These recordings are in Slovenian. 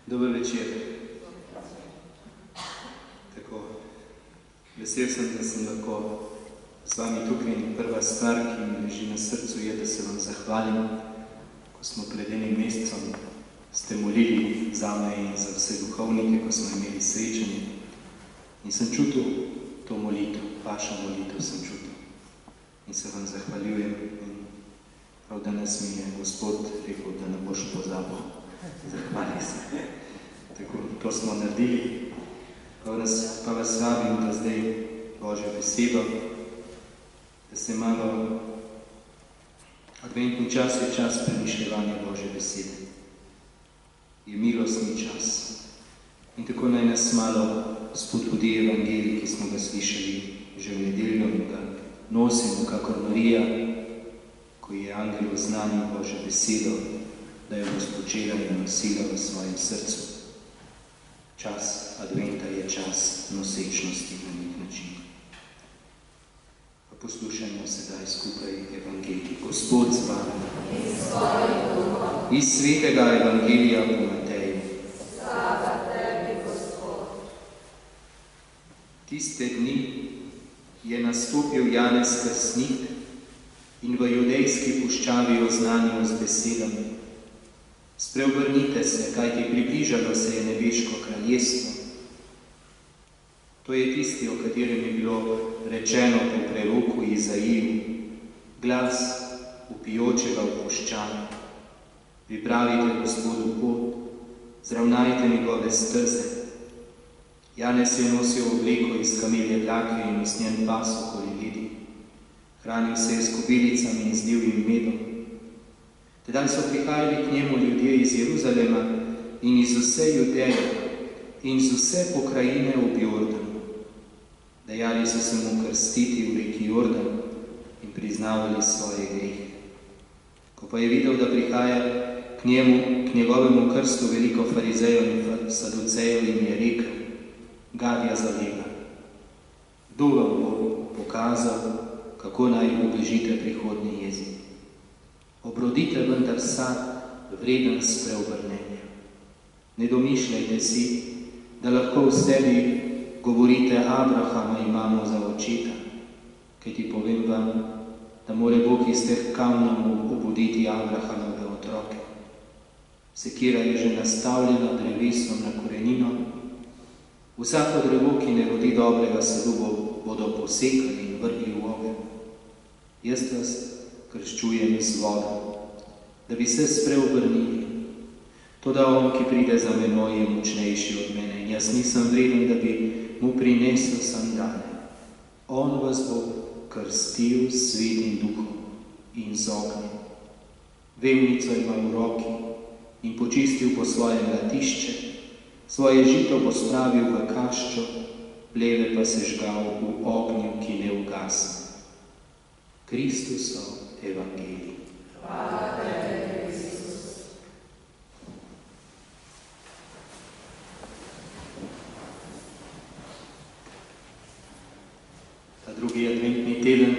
Dober večer. Tako, vesel sem, da sem lahko z vami tukaj in prva stvar, ki mi leži na srcu, je, da se vam zahvalim, ko smo pred enim mesecem ste molili zame in za vse duhovnike, ko smo imeli srečanje. In sem čutil to molitev, vašo molitev sem čutil. In se vam zahvaljujem. In prav danes mi je Gospod rekel, da ne boš pozabil. Zahvali se. Tako, to smo naredili. Pa vas vabim, da zdaj Božjo besedo, da se malo adventni čas je čas premišljevanja Božje besede. Je milostni čas. In tako naj nas malo spodbudi evangelij, ki smo ga slišali že v nedeljo in ga nosimo, kakor Marija, ko je angel oznanil Božjo besedo, da jo bo spočela in nosila v svojem srcu. Čas adventa je čas nosečnosti na nek način. Pa poslušajmo sedaj skupaj evangelij. Gospod z vami. Iz svetega evangelija po Mateju. Slava tebi, Gospod. Tiste dni je nastopil Janez Krstnik in v judejski puščavi oznanil z besedami: Spreobrnite se, kajti približalo se je nebeško kraljestvo. To je tisti, o katerem je bilo rečeno po preroku Izaiju: glas vpijočega v puščavi. Pripravite Gospodu pot, zravnajte njegove steze. Janez je nosil obleko iz kamelje dlake in usnjen pas okoli ledi. Hranil se je s kobilicami in z divjim medom. Tedaj so prihajali k njemu ljudje iz Jeruzalema in iz vse Judeje in iz vse pokrajine ob Jordanu. Dajali so se mu krstiti v reki Jordan in priznavali svoje grehe. Ko pa je videl, da prihaja k njegovemu krstu veliko farizejev in saducejev, jim je rekel: Gadja zalega, kdo vam bo pokazal, kako naj ubežite prihodnji jezi? Obrodite vendar sad, vreden spreobrnenja. Ne domišljajte si, da lahko v sebi govorite: Abrahama imamo za očeta, kajti povem vam, da more Bog iz teh kamnov obuditi Abrahamove otroke. Sekira je že nastavljena drevesom na korenino. Vsako drevo, ki ne rodi dobrega sadu, bodo posekali in vrgli v ogenj. Jaz vas krščujem z vodo, da bi se spreobrnili. Toda on, ki pride za menoj, je močnejši od mene in jaz nisem vreden, da bi mu prinesel sandale. On vas bo krstil s Svetim Duhom in z ognjem. Vevnico ima v roki in počistil po svojem latišče, svoje žito bo spravil v kaščo, pleve pa se žgal v ognju, ki ne ugasne. Kristusov evangelij. Hvala tebi, Kristus. Ta drugi adventni teden,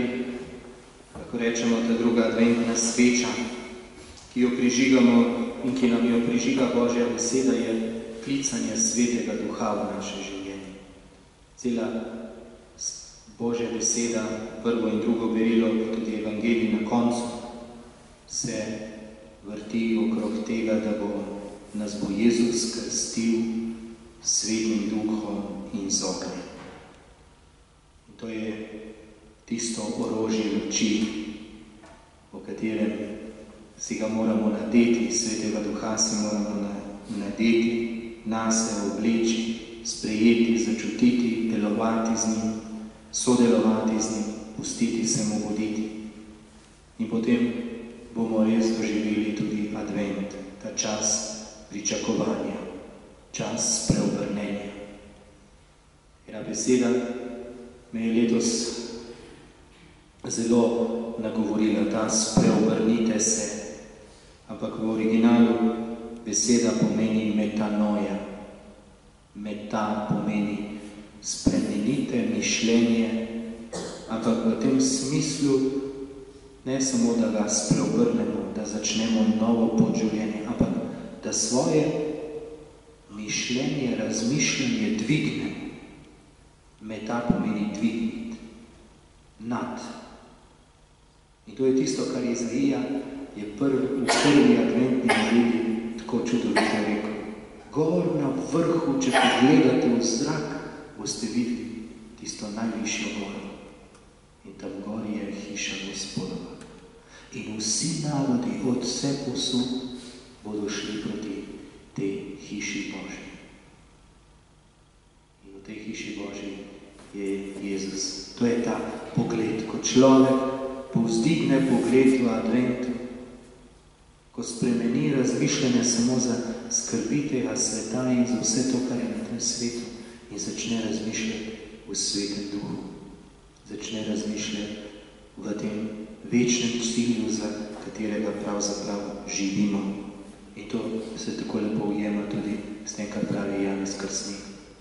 kako rečemo, ta druga adventna sveča, ki jo prižigamo in ki nam jo prižiga Božja beseda, je klicanje Svetega Duha v naše življenje. Cela Božja beseda, prvo in drugo berilo, tudi evangelij na koncu, se vrti okrog tega, da nas bo Jezus krstil s Svetim Duhom in z ognjem. In to je tisto orožje luči, o katerem si ga moramo nadeti, Svetega Duha si moramo nadeti, nase obleči, sprejeti, začutiti, delovati z njim, sodelovati z njim, pustiti se mu voditi. In potem bomo res doživeli tudi advent, ta čas pričakovanja, čas spreobrnenja. Ena beseda me je letos zelo nagovorila, ta spreobrnite se, ampak v originalu beseda pomeni metanoja. Meta pomeni spremenite mišljenje, ampak v tem smislu ne samo, da ga spreobrnemo, da začnemo novo pot življenja, ampak da svoje mišljenje, razmišljanje dvignemo. Meta pomeni dvigniti, nad. In to je tisto, kar Izaija je v prvi adventni nedelji tako čudovito rekel. Gor na vrhu, če pogledate v zrak, boste videli tisto najvišjo goro. In tam gori je hiša Gospodova. In vsi narodi od vse posud bodo šli proti tej hiši Božji. In v tej hiši Božji je Jezus. To je ta pogled, ko človek povzdigne pogled v adventu, ko spremeni razmišljanje samo za skrbi tega sveta in za vse to, kar je na tem svetu, in začne razmišljati v svetem duhu. Začne razmišljati v tem večnem cilju, za katerega pravzaprav živimo. In to se tako lepo ujema tudi s tem, kar pravi Janez Krstnik.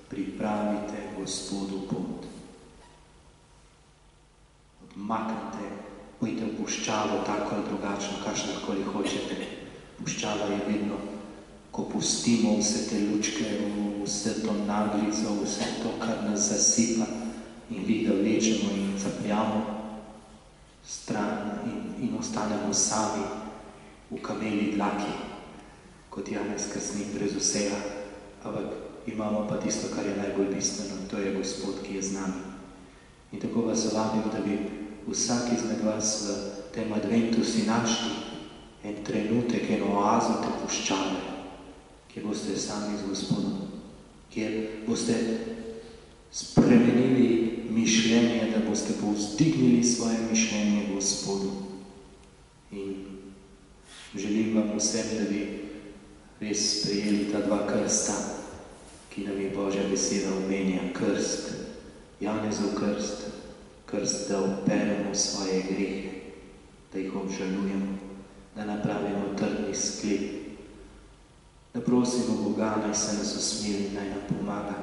Pripravite Gospodu pot. Odmaknite, pojte v puščavo, tako ali drugačno, kakšnakoli hočete. Puščava je vedno, ko pustimo vse te lučke, vse to naglico, vse to, kar nas zasipa, in vi ga vlečemo in zapljamo stran in ostanemo sami v kameli dlaki, kot Janez Krstnik brez vsega. Ampak imamo pa tisto, kar je najbolj bistveno, to je Gospod, ki je z nami. In tako vas vabim, da bi vsak izmed vas v tem adventu si našli en trenutek, eno oazo te puščave, kjer boste sami z Gospodom, kjer boste spremenili mišljenje, da boste povzdignili svoje mišljenje Gospodu. In želim vam vsem, da bi res sprejeli ta dva krsta, ki nam je Božja beseda omenja. Krst, Janezov krst, krst, da operemo svoje grehe, da jih obžalujemo, da napravimo trdni sklep, da prosimo Boga, naj se nas usmili, naj nam pomaga,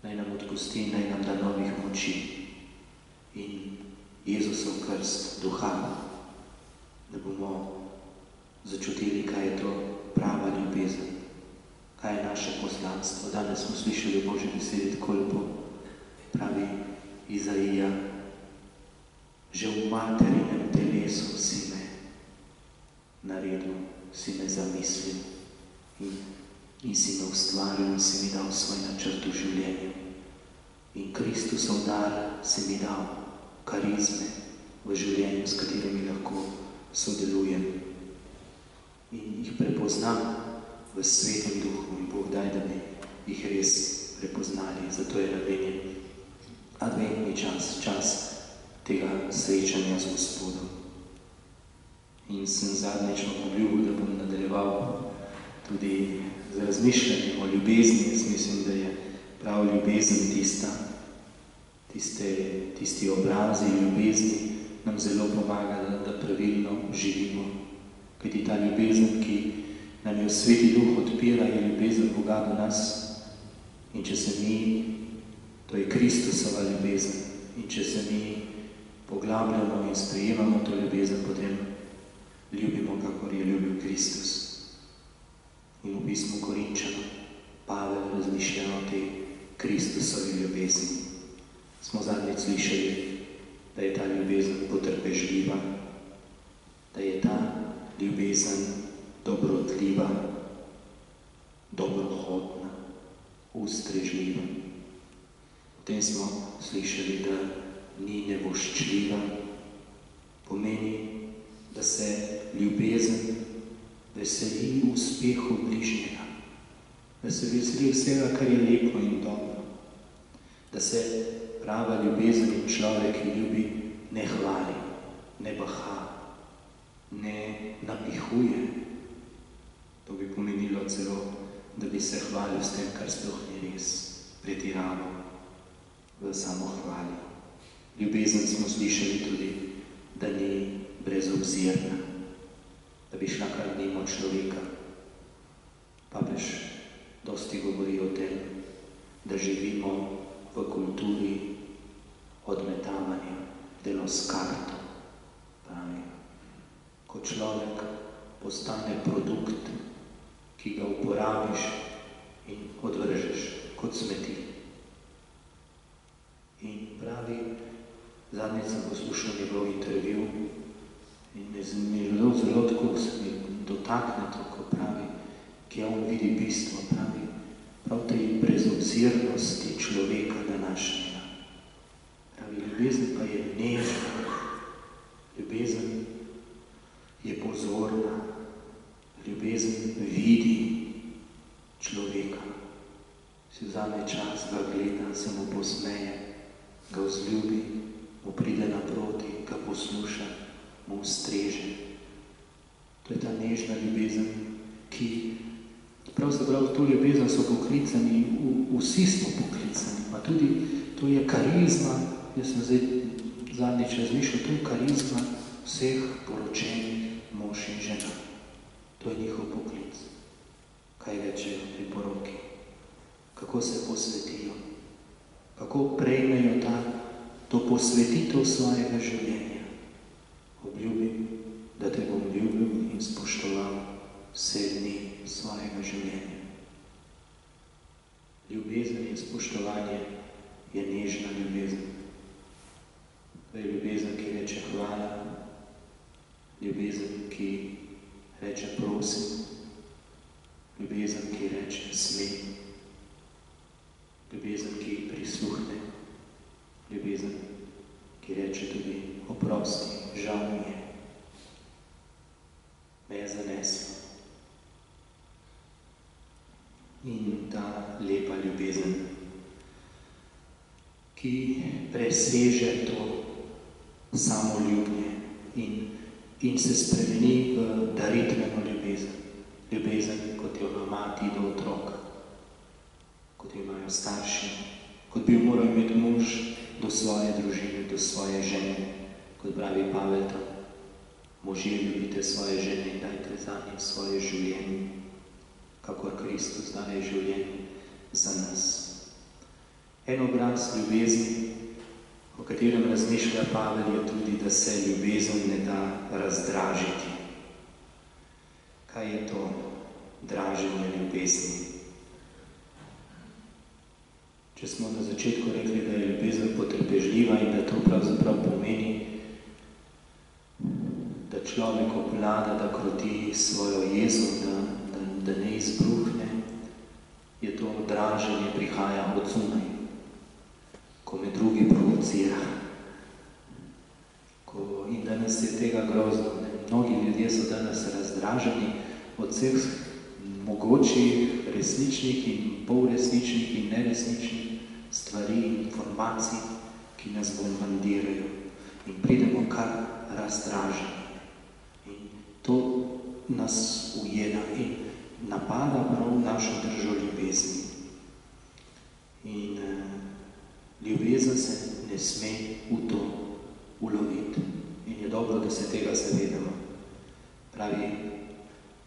naj nam odpusti, naj nam da novih moči. In Jezusov krst duha, da bomo začutili, kaj je to prava ljubezen, kaj je naše poslanstvo. Danes smo slišali Božje besede tako lepo, pravi Izaija, že v materinem telesu si me naredil, si me zamislil in si me ustvaril in si mi dal svoj načrt v življenju. In Kristusov dar si mi dal, karizme v življenju, s katerimi lahko sodelujem. In jih prepoznam v svetem duhu in Bog daj, da bi jih res prepoznali. Zato je namenjen adventni čas, čas tega srečanja z Gospodom. In sem zadnjič obljubil, da bom nadaljeval tudi z razmišljanjem o ljubezni. Jaz mislim, da je prav ljubezen tisti obrazi ljubezni nam zelo pomaga, da pravilno živimo. Kajti ta ljubezen, ki nam jo Sveti Duh odpira, je ljubezen Boga do nas. In če se mi, to je Kristusova ljubezen, in če se mi poglabljamo in sprejemamo to ljubezen, potem ljubimo, kakor je ljubil Kristus. In v pismu Korinčanom Pavel razmišlja o tej Kristusovi ljubezni. Smo zadnjič slišali, da je ta ljubezen potrpežljiva, da je ta ljubezen dobrotljiva, dobrohotna, ustrežljiva. Potem smo slišali, da ni nevoščljiva, pomeni, da se ljubezen veseli uspehu bližnjega, da se veseli vsega, kar je lepo in dobro, da se prava ljubezen in človek, ki ljubi, ne hvali, ne baha, ne napihuje. To bi pomenilo celo, da bi se hvalil s tem, kar sploh ni res, pretiraval v samohvali. Ljubezen smo slišali tudi, da ni brezobzirna, da bi šla kar mimo človeka. Papež dosti govori o tem, da živimo v kulturi odmetavanja, delo s karto. Pravi, ko človek postane produkt, ki ga uporabiš njegov intervju in me zelo tako se mi dotakne to, ko pravi, kje on vidi bistvo, pravi, prav tej brezobzirnosti človeka današnjega. Pravi, ljubezen pa je nežna, ljubezen je pozorna, ljubezen vidi človeka. Si vzame čas, ga gleda, se mu posmeje, ga vzljubi, mu pride naproti, ga posluša, mu ustreže. To je ta nežna ljubezen, ki pravzaprav v to ljubezen so poklicani, vsi smo poklicani, pa tudi to je karizma, jaz sem zdaj zadnjič razmišljal, to je karizma vseh poročenih mož in žena. To je njihov poklic. Kaj rečejo pri poroki? Kako se posvetijo? Kako prejmejo to posvetitev svojega življenja? Obljubim, da te bom ljubil in spoštoval vse dni svojega življenja. Ljubezen in spoštovanje je nežna ljubezen. To je ljubezen, ki reče hvala, ljubezen, ki reče prosim, ljubezen, ki reče smem, ljubezen, ki prisluhne, ljubezen, ki reče tudi oprosti, žal mi je, me je zaneslo. In ta lepa ljubezen, ki preseže to samoljubje in se spremeni v daritveno ljubezen. Ljubezen, kot jo ima mati do otroka, kot jo imajo starši, kot bi jo moral imeti mož do svoje družine, do svoje žene, kot pravi Pavel tam, možje ljubite svoje žene in dajte zanje svoje življenje, kakor Kristus daje življenje za nas. En obraz ljubezni, o katerem razmišlja Pavel, je tudi, da se ljubezen ne da razdražiti. Kaj je to draženje ljubezni? Če smo na začetku rekli, da je ljubezen potrpežljiva in da to pravzaprav pomeni, da človek obvlada, da kroti svojo jezo, da ne izbruhne, je to draženje prihaja od zunaj, ko me drugi provocira. In danes je tega grozno. Mnogi ljudje so danes razdraženi od vseh mogočih, resničnih in polresničnih in neresničnih stvari in informacij, ki nas bombardirajo. In pridemo kar razdraženi. In to nas ujeda in napada prav našo držo ljubezni. In ljubezen se ne sme v to uloviti. In je dobro, da se tega zavedamo. Pravi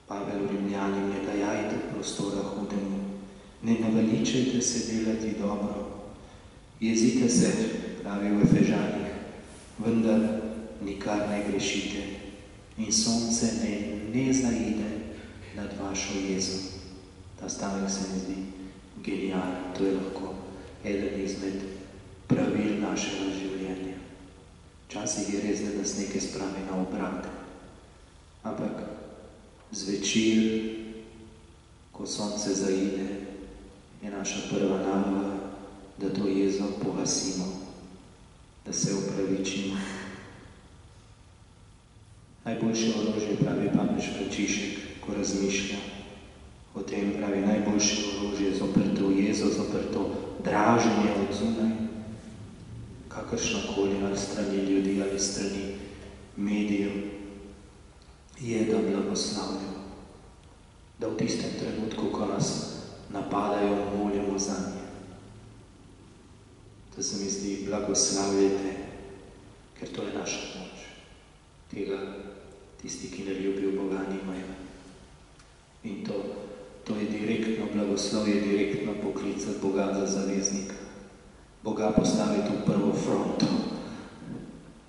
Pavel v Rimljanim, ne dajajte prostora hudemu, ne naveličajte se delati dobro, jezite se, pravi v Efežanih, vendar nikar ne grešite in sonce ne zaide nad vašo jezo. Ta stavek se mi zdi genijalen, to je lahko eden izmed pravil našega življenja. Včasih je res, da nas nekaj spravi na obrat, ampak zvečer, ko sonce zaide, je naša prva naloga, da to jezo pogasimo, da se opravičimo. Najboljše orožje, pravi papež Frančišek, ko razmišlja o tem, pravi, najboljše orožje zoper to jezo, zoper to draženje od zunaj, kakršnakoli ali strani ljudi ali strani medijev, je, da blagoslavljamo, da v tistem trenutku, ko nas napadajo, molimo za nje. To se mi zdi, blagoslavljajte, ker to je naša moč. Tega tisti, ki ne ljubijo Boga, nimajo. In to je direktno blagoslovje, direktno poklicati Boga za zaveznika. Boga postaviti v prvo fronto.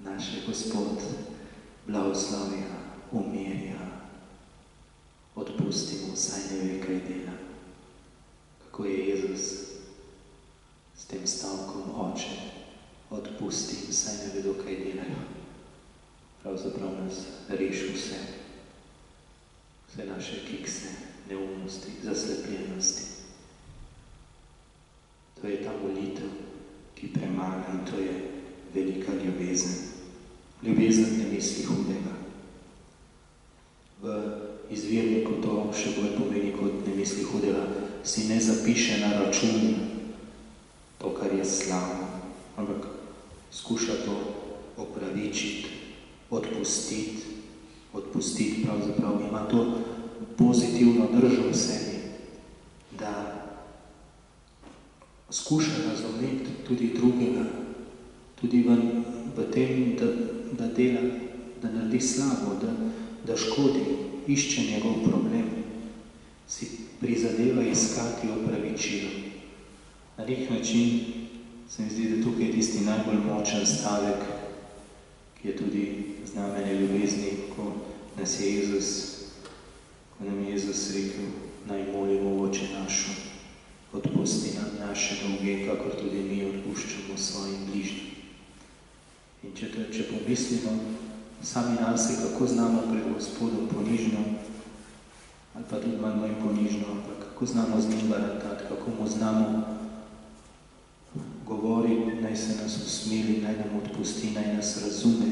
Naš Gospod blagoslavlja, umirja, odpustimo, saj ne ve, kaj dela. Kako je Jezus s tem stavkom, Oče, odpustim, saj ne vedo, kaj delajo. zaslepljenosti. To je ta molitev, ki premaga, in to je velika ljubezen. Ljubezen ne misli hudega. V izvirniku to še bolj pomeni, kot ne misli hudega, si ne zapiše na račun to, kar je slabo, ampak skuša to opravičiti, odpustiti pravzaprav. Ima to pozitivno držo v sebi, da skuša razumeti tudi drugega, tudi v tem, da dela, da naredi slabo, da škodi, išče njegov problem, si prizadeva iskati opravičilo. Na nek način se mi zdi, da tukaj je tisti najbolj močen stavek, ki je tudi znamenje ljubezni, ko nam je Jezus rekel, naj molimo Oče naš, odpusti nam naše dolge, kakor tudi mi odpuščamo svojim bližnjim. In če pomislimo sami nase, kako znamo pred Gospodom ponižno, ali pa tudi manj ponižno, ampak kako znamo z njim baratati, kako mu znamo govoriti, naj se nas usmili, naj nam odpusti, naj nas razume.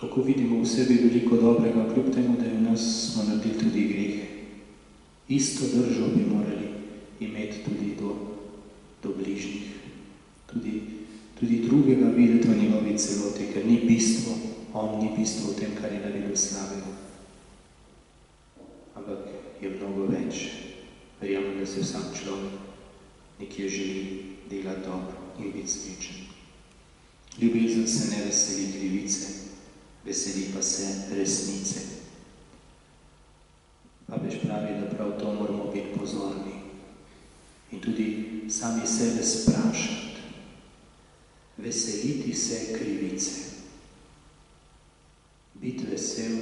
Kako vidimo v sebi veliko dobrega, kljub temu, da je v nas smo naredili tudi grehe. Isto držo bi morali imeti tudi do bližnjih. Tudi drugega videti v njegovi celoti, ker ni bistvo, on ni bistvo v tem, kar je naredil slabega. Ampak je mnogo več. Verjamem, da se vsak človek nekje želi delati dobro in biti srečen. Ljubezen se ne veseli krivice, veseli pa se resnice. Papež pravi, da prav to moramo biti pozorni in tudi sami sebe sprašati. Veseliti se krivice. Biti vesel,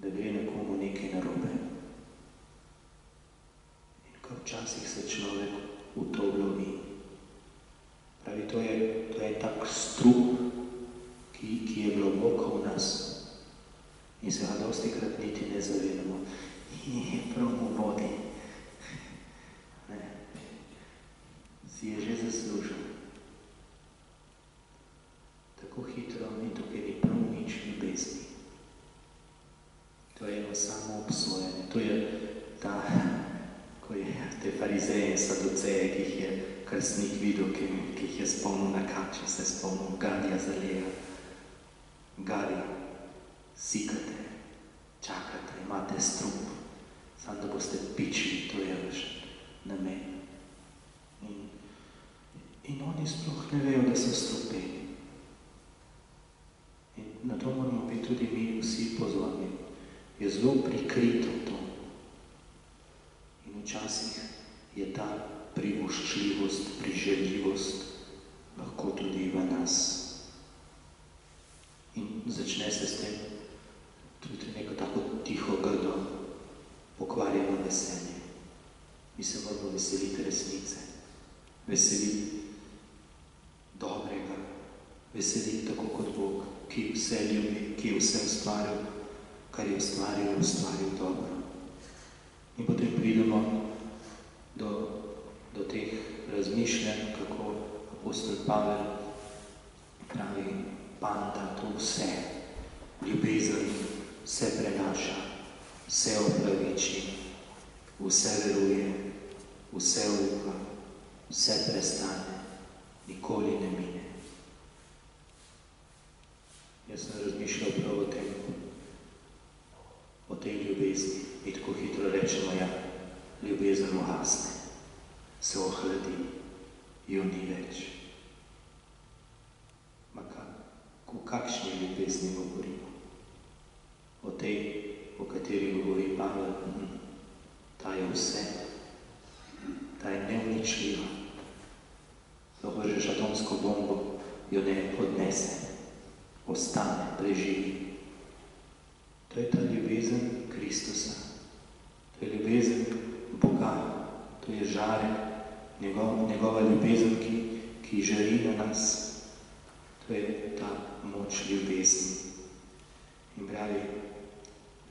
da gre nekomu nekaj narobe. In ko včasih se človek v to vlovi. Pravi, to je tak strup, ki je globoko v nas in se ga dostikrat niti ne zavedamo. In je prav v vodi. Ne. Si je že zaslužil. Tako hitro in tukaj ni prav nič ljubezni. To je eno samo obsojanje. To je ta, ko je te farizeje in saduceje, ki jih je krstnik videl, ki jih je spomnil na kače, se spomnil Gadija Zaleja. Gadi, sikate, čakate, imate strup, samo da boste pičili, to je vaš namen. In oni sploh ne vejo, da so strupeni. In na to moramo biti tudi mi vsi pozorni. Je zelo prikrito to. In včasih je ta privoščljivost, priželjivost lahko tudi v nas. In začne se s tem tudi neko tako tiho, grdo, pokvarjeno veselje. Mi se moramo veseliti resnice, veseliti dobrega, veseliti tako kot Bog, ki vse ljubi, ki je vse ustvaril, kar je ustvaril dobro. In potem pridemo do teh razmišljanj, kako apostol Pavel pravi, panta to vse, ljubezen vse prenaša, vse opraviči, vse veruje, vse upa, vse prestane, nikoli ne mine. Jaz sem razmišljal prav o tem, o tej ljubezni. Mi tako hitro rečemo, ja, ljubezen ugasne, se ohladi, jo ni več. O kakšni ljubezni govorimo? O tej, o kateri govori Pavel, ta je vse, ta je neuničljiva. Lahko vržeš atomsko bombo, jo ne odnese, ostane, preživi. To je ta ljubezen Kristusa, to je ljubezen Boga, to je žarek, njegova ljubezen, ki žari na nas. To je ta moč ljubezni. In pravi,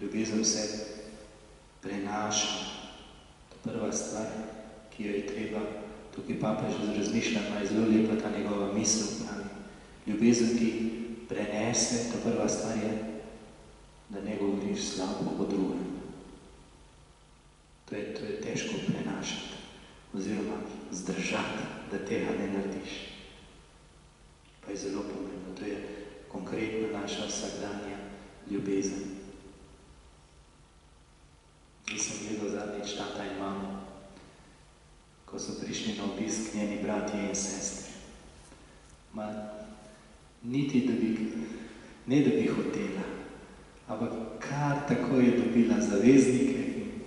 ljubezen vse prenaša. To prva stvar, ki jo je treba, tukaj papež razmišlja, je zelo lepa ta njegova misel, pravi. Ljubezen, ki prenese, ta prva stvar je, da ne govoriš slabo o drugem. To je težko prenašati, oziroma zdržati, da tega ne narediš. Pa je zelo pomembno, to je konkretna naša vsakdanja ljubezen. Jaz sem gledal zadnjič tata in mamo, ko so prišli na obisk njeni bratje in sestre. Niti da bi, ne da bi hotela, ampak kar tako je dobila zaveznike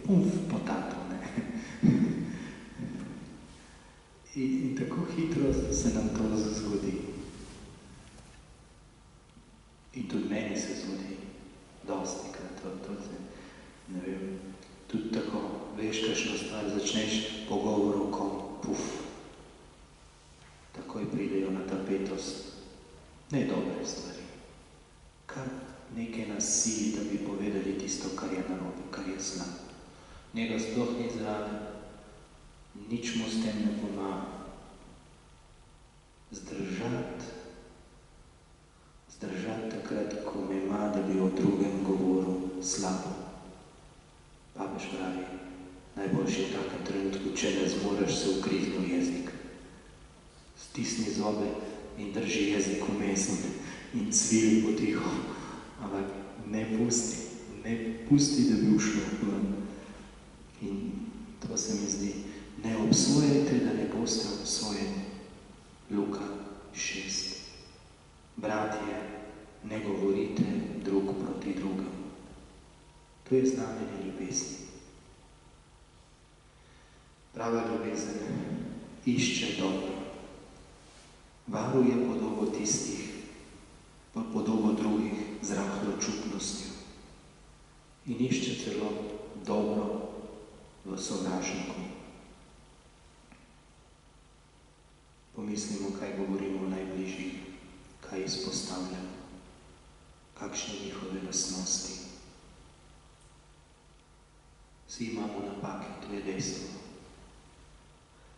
in po tato, ne. In tako hitro se nam to zgodi. In tudi meni se zgodi, dostikrat, ne vem, tudi tako, veš, kakšno stvar, začneš pogovor o kom, takoj pridejo na tapetost. Ne dobre stvari. Kar nekaj nas sili, da bi povedali tisto, kar je narobe, kar je slabo. Njega sploh ni zraven, nič mu s tem ne pomaga. Zdržati takrat, ko me ima, da bi o drugem govoril slabo. Papež pravi, najboljši je v takem trenutku, če ne zmoreš, se ukrizni v jezik. Stisni zobe in drži jezik vmes in cvili potiho, ampak ne pusti, da bi ušlo ven. In to se mi zdi, ne obsojajte, da ne boste obsojeni. Luka 6. Bratje, ne govorite drug proti drugemu. To je znamenje ljubezni. Prava ljubezen išče dobro. Varuje podobo tistih, pa podobo drugih z rahlo čutnostjo. In išče celo dobro v sovražniku. Pomislimo, kaj govorimo o najbližjih, kaj izpostavljamo, kakšne njihove lastnosti. Vsi imamo napake, to je dejstvo.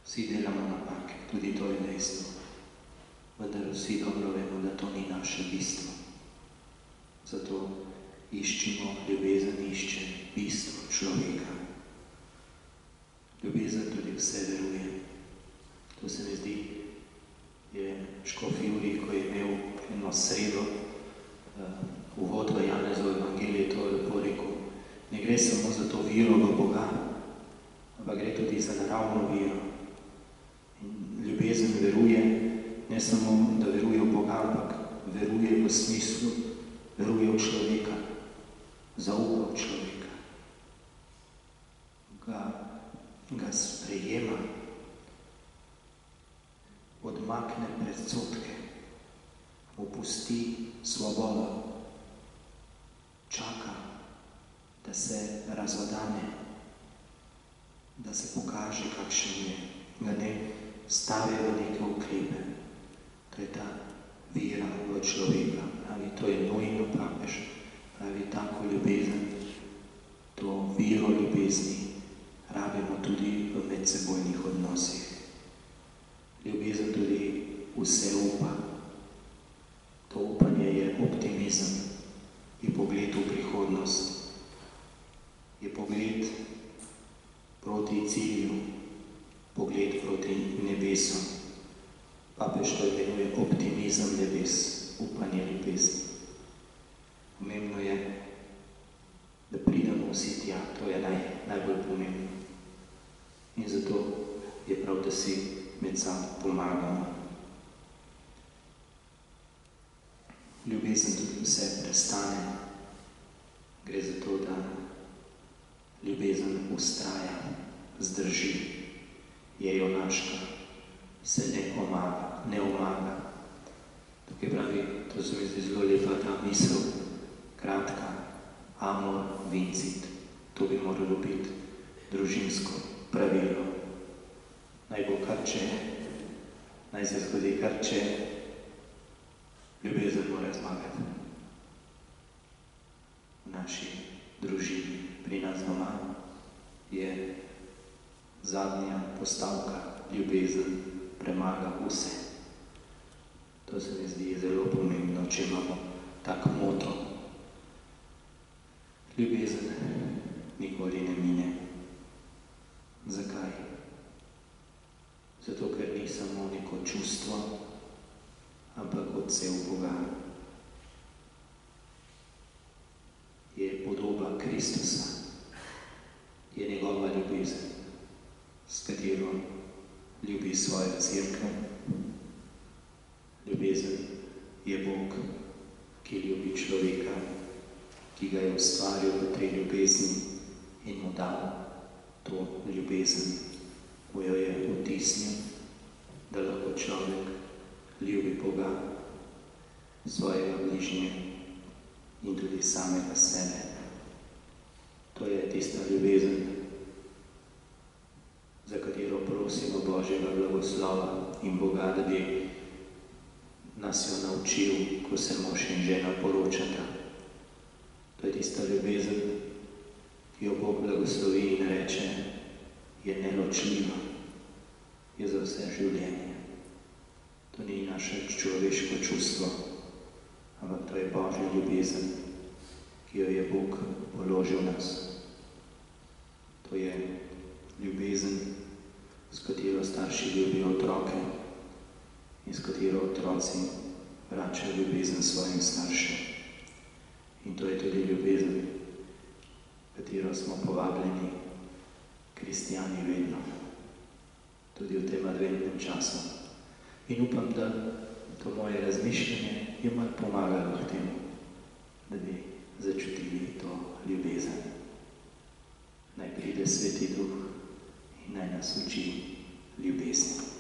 Vsi delamo napake, tudi to je dejstvo. Vendar vsi dobro vemo, da to ni naše bistvo. Zato iščimo, ljubezen išče bistvo človeka. Ljubezen tudi vse veruje. To se mi zdi, je škof Jurij, ko je imel eno sredo, uvod v Janezovo evangelije, to je lepo rekel, ne gre samo za to vero v Boga, ampak gre tudi za naravno vero. In ljubezen veruje, ne samo, da veruje v Boga, ampak veruje v smislu, veruje v človeka, zaupa v človeka. Ga sprejema, odmakne predsodke, mu pusti svobodo, čaka, da se razodane, da se pokaže, kakšen je, ga ne stavi v neke ukrepe. To je ta vera v človeka, pravi, to je nujno papež, pravi, tako ljubezen, to vero ljubezni rabimo tudi v medsebojnih odnosih. Ljubezen tudi vse upa. To upanje je optimizem, je pogled v prihodnost, je pogled proti cilju, pogled proti nebesom. Papež to imenuje optimizem nebes, upanje ljubezni. Pomembno je, da pridemo vsi tja, to je najbolj pomembno. In zato je prav, da si med sabo pomagamo. Ljubezen tudi vse prestane. Gre za to, da ljubezen ustraja, zdrži, je junaška, se ne omaga. Tukaj pravi, to se mi zdi zelo lepa ta misel, kratka, amor vincit. To bi moralo biti družinsko pravilo. Naj bo kar če, naj se zgodi kar če, ljubezen mora zmagati. V naši družini, pri nas doma, je zadnja postavka, ljubezen premaga vse. To se mi zdi zelo pomembno, če imamo tak moto. Ljubezen nikoli ne mine. Zakaj? Zato, ker ni samo neko čustvo, ampak odsev Boga. Je podoba Kristusa, je njegova ljubezen, s katero ljubi svojo cerkev. Ljubezen je Bog, ki ljubi človeka, ki ga je ustvaril v tej ljubezni in mu dal to ljubezen, mu jo je vtisnil, da lahko človek ljubi Boga, svojega bližnjega in tudi samega sebe. To je tista ljubezen, za katero prosimo Božjega blagoslova in Boga, da bi nas jo naučil, ko se mož in žena poročata. To je tista ljubezen, ki jo Bog blagoslovi in reče, je neločljiva, je za vse življenje. To ni naše človeško čustvo, ampak to je Božja ljubezen, ki jo je Bog položil v nas. To je ljubezen, s katero starši ljubijo otroke in s katero otroci vračajo ljubezen svojim staršem. In to je tudi ljubezen, katero smo povabljeni kristjani vedno, tudi v tem adventnem času. In upam, da to moje razmišljanje je malo pomagalo k temu, da bi začutili to ljubezen. Naj pride Sveti Duh in naj nas uči ljubezni.